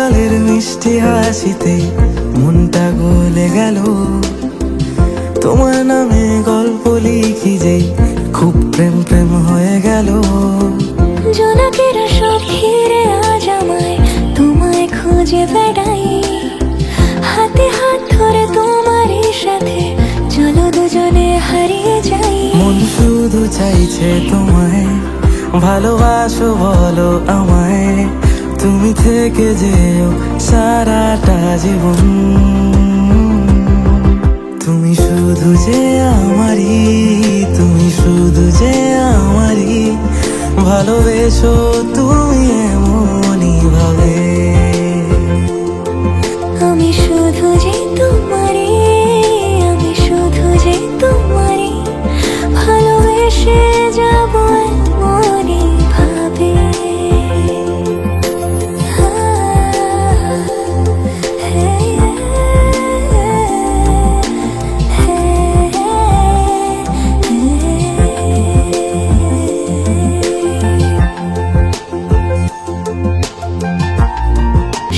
বিকালের মিষ্টি হাসিতে মনটা গলে গেল। তোমার নামে গল্প লিখি যেই খুব প্রেম প্রেম হয়ে গেল। জোনাকেরা সব ঘিরে আজ আমায় তোমায় খুঁজে বেড়াই। হাতে হাত ধরে তোমারই সাথে চলো দুজনে হারিয়ে যাই। মন শুধু চাইছে তোমায়, ভালোবাসো বলো আমায়। তুমি থেকে যেও সারাটা জীবন। তুমি শুধু যে আমারই, তুমি শুধু যে আমারই। ভালোবেসো তুমি এমনই ভাবে। আমি শুধু যে তোমারই, আমি শুধু যে তোমারই। ভালোবেসে যাবো এমনই ভাবে।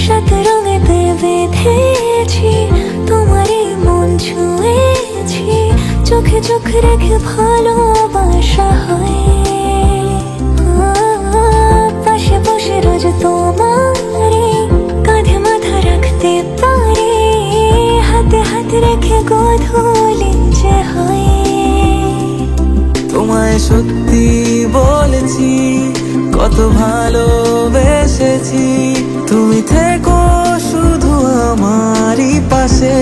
সাত রঙেতে বেঁধেছি তোমারই মন ছুঁয়েছি। চোখে চোখ রেখে ভালোবাসা হয়। পাশে বসে রোজ তোমারে কাঁধে মাথা রাখতে পারি। হাতে হাত রেখে গোধূলি যে হয়। তোমায় সত্যি বলেছি, কত ভালোবেসেছি। তুমি থেকো শুধু আমারই পাশে।